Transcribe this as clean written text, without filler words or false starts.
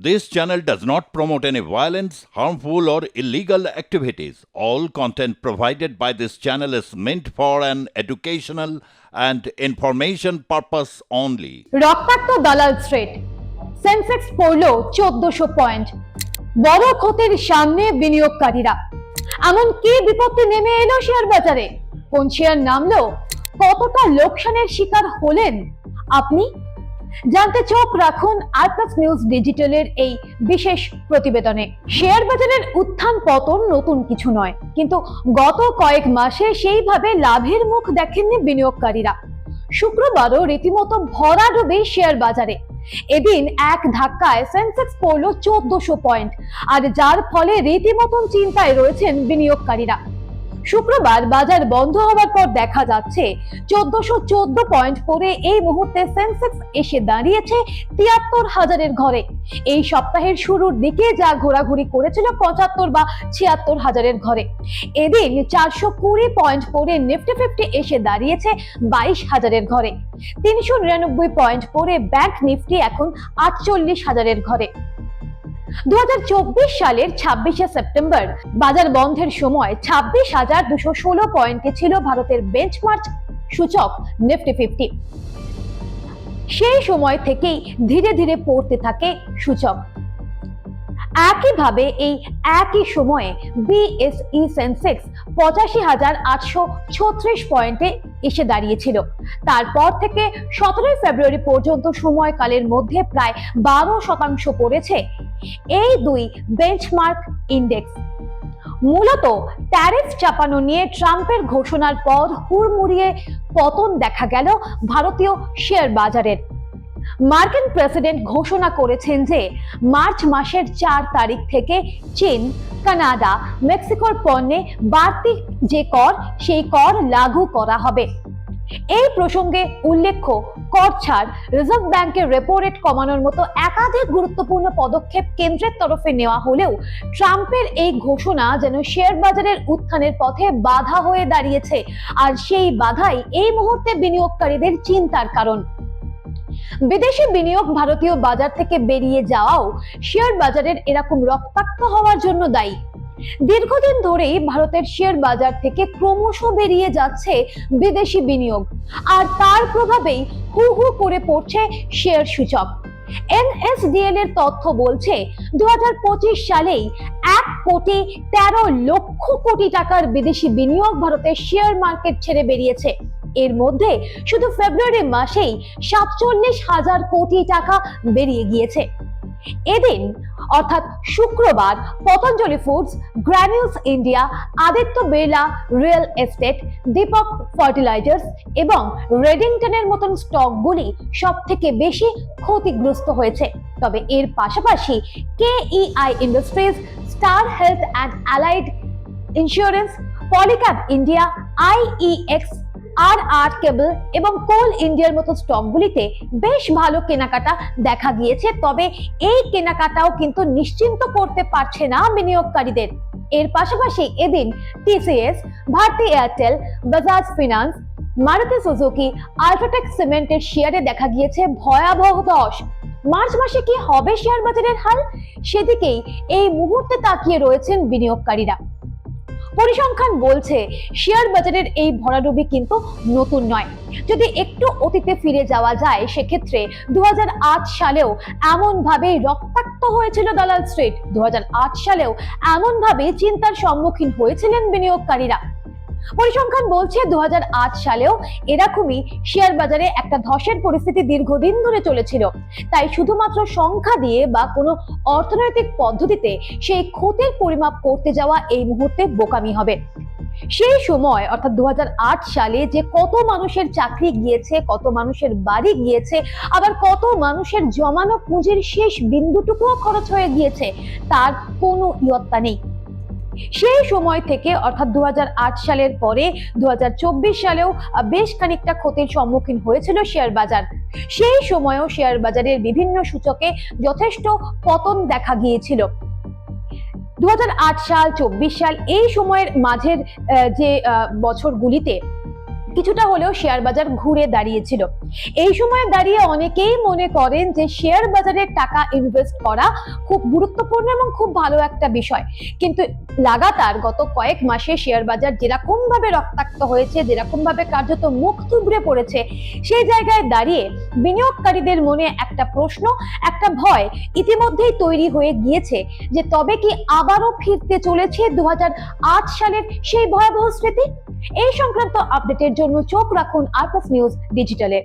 This channel does not promote any violence, harmful, or illegal activities. All content provided by this channel is meant for an educational and information purpose only. রক্তাক্ত দালাল straight, Sensex পড়ল 1400 point. বড় ক্ষতির সামনে বিনিয়োগকারীরা। এমন কি বিপত্তি নেমে এলো শেয়ার বাজারে? কোন শেয়ার নামলো? কতটা লোকসানের শিকার হলেন আপনি? জানতে চোখ রাখুন আইপ্লাস নিউজ ডিজিটালের এই বিশেষ প্রতিবেদনে। শেয়ার বাজারের উত্থান পতন নতুন কিছু নয়, কিন্তু গত কয়েক মাসে সেইভাবে লাভের মুখ দেখেননি বিনিয়োগকারীরা। শুক্রবারও রীতিমতো ভরাডুবি শেয়ার বাজারে। এদিন এক ধাক্কায় সেন্সেক্স পড়ল 1400 পয়েন্ট, আর যার ফলে রীতিমতন চিন্তায় রয়েছেন বিনিয়োগকারীরা। শুক্রবার বাজার বন্ধ হওয়ার পর দেখা যাচ্ছে 1414 পয়েন্ট পরে এই মুহূর্তে সেন্সেক্স এসে দাঁড়িয়েছে 73,000-এর ঘরে। এই সপ্তাহের শুরুর দিকে যা ঘোরাঘুরি করেছিল 75 বা 76,000-এর ঘরে, এদিন 420 পয়েন্ট পরে নিফটি 50 এসে দাঁড়িয়েছে 22,000-এর ঘরে। 399 পয়েন্ট পরে ব্যাংক নিফটি এখন 48,000-এর ঘরে। 2024 সালের 26শে সেপ্টেম্বর বাজার বন্ধের সময় 26,216 পয়েন্টে ছিল ভারতের বেঞ্চমার্ক সূচক নিফটি 50। সেই সময় থেকেই ধীরে ধীরে পড়তে থাকে সূচক। একইভাবে এই একই সময়ে বিএসই সেন্সেক্স 85,836 পয়েন্টে এসে দাঁড়িয়েছিল। তারপর থেকে 17 ফেব্রুয়ারি পর্যন্ত সময়কালের মধ্যে প্রায় 12% পড়েছে এই দুই বেঞ্চমার্ক ইন্ডেক্স। মূলত ট্যারিফ চাপানো নিয়ে ট্রাম্পের ঘোষণার পর হুড়মুড়িয়ে পতন দেখা গেল ভারতীয় শেয়ার বাজারের। মার্কিন প্রেসিডেন্ট ঘোষণা করেছেন যে মার্চ মাসের 4 তারিখ থেকে চীন, কানাডা, মেক্সিকোর পণ্যে বাড়তি যে কর, সেই কর লাগু করা হবে। এই প্রসঙ্গে উল্লেখ্য, কর ছাড়, রিজার্ভ ব্যাংকের রেপো রেট কমানোর মতো একাধিক গুরুত্বপূর্ণ পদক্ষেপ কেন্দ্রের তরফে নেওয়া হলেও ট্রাম্পের এই ঘোষণা যেন শেয়ার বাজারের উত্থানের পথে বাধা হয়ে দাঁড়িয়েছে, আর সেই বাধাই এই মুহূর্তে বিনিয়োগকারীদের চিন্তার কারণ। বিদেশি বিনিয়োগ ভারতীয় বাজার থেকে বেরিয়ে যাওয়াও শেয়ার বাজারের এরকম রক্তাক্ত হওয়ার জন্য দায়ী। দীর্ঘদিন ধরেই ভারতের শেয়ার বাজার থেকে ক্রমশ বেরিয়ে যাচ্ছে বিদেশি বিনিয়োগ, আর তার প্রভাবেই হু হু করে পড়ছে শেয়ার সূচক। এনএসডিএল এর তথ্য বলছে 2025 সালেই 1,13,00,000 কোটি টাকার বিদেশি বিনিয়োগ ভারতের শেয়ার মার্কেট ছেড়ে বেরিয়েছে। এর মধ্যে শুধু ফেব্রুয়ারি মাসেই 47,000 কোটি টাকা বেরিয়ে গিয়েছে। এদিন অর্থাৎ শুক্রবার Patanjali Foods, Granules India, Aditya Birla Real Estate, Deepak Fertilisers এবং রেডিংটনের মতন স্টকগুলি সবথেকে বেশি ক্ষতিগ্রস্ত হয়েছে। তবে এর পাশাপাশি KEI Industries, Star Health and Allied Insurance, Polycab India, IEX, আর কেবল এবং কোল ইন্ডিয়ার মতো স্টকগুলিতে বেশ ভালো কেনাকাটা দেখা গিয়েছে। তবে এই কেনাকাটাও কিন্তু নিশ্চিন্ত করতে পারছে না বিনিয়োগকারীদের। এর পাশাপাশি এদিন TCS, Bharti Airtel, Bajaj finance, Maruti Suzuki, UltraTech সিমেন্টের শেয়ারে দেখা গিয়েছে ভয়াবহ ধস। মার্চ মাসে কি হবে শেয়ার বাজারের হাল, সেদিকেই এই মুহূর্তে তাকিয়ে রয়েছেন বিনিয়োগকারীরা। পরিসংখ্যান বলছে শেয়ার বাজারের এই ভরাডুবি কিন্তু নতুন নয়। যদি একটু অতীতে ফিরে যাওয়া যায়, সেক্ষেত্রে 2008 সালেও এমন ভাবে রক্তাক্ত হয়েছিল দালাল স্ট্রিট। 2008 সালেও এমন ভাবে চিন্তার সম্মুখীন হয়েছিলেন বিনিয়োগকারীরা। পরিসংখ্যান বলছে 2008 সালেও এরকমই শেয়ার বাজারে একটা ধসের পরিস্থিতি দীর্ঘদিন ধরে চলেছিল। তাই শুধুমাত্র সংখ্যা দিয়ে বা কোনো অর্থনৈতিক পদ্ধতিতে সেই ক্ষতির পরিমাপ করতে যাওয়া এই মুহূর্তে বোকামি হবে। সেই সময় অর্থাৎ 2008 সালে যে কত মানুষের চাকরি গিয়েছে, কত মানুষের বাড়ি গিয়েছে, আবার কত মানুষের জমানো পুঁজির শেষ বিন্দুটুকুও খরচ হয়ে গিয়েছে, তার কোনো ইয়ত্তা নেই। সেই সময় থেকে অর্থাৎ 2008 সালের পরে 2024 সালেও বেশ খানিকটা ক্ষতির সম্মুখীন হয়েছিল শেয়ার বাজার। সেই সময়ও শেয়ার বাজারের বিভিন্ন সূচকে যথেষ্ট পতন দেখা গিয়েছিল। 2008 সাল, 24 সাল এই সময়ের মাঝের যে বছরগুলিতে কিছুটা হলেও শেয়ার বাজার ঘুরে দাঁড়িয়েছিল। এই সময় দাঁড়িয়ে অনেকেই মনে করেন যে শেয়ার বাজারে টাকা ইনভেস্ট করা খুব গুরুত্বপূর্ণ এবং খুব ভালো একটা বিষয়। কিন্তু লাগাতার গত কয়েক মাসে শেয়ার বাজার যেরকম ভাবে রক্তাক্ত হয়েছে, যেরকম ভাবে কার্যত মুখ থুবড়ে পড়েছে, সেই জায়গায় দাঁড়িয়ে বিনিয়োগকারীদের মনে একটা প্রশ্ন, একটা ভয় ইতিমধ্যেই তৈরি হয়ে গিয়েছে যে তবে কি আবারও ফিরতে চলেছে 2008 সালের সেই ভয়াবহ স্মৃতি। এই সংক্রান্ত আপডেটের জন্য চোখ রাখুন আর প্লাস নিউজ ডিজিটালে।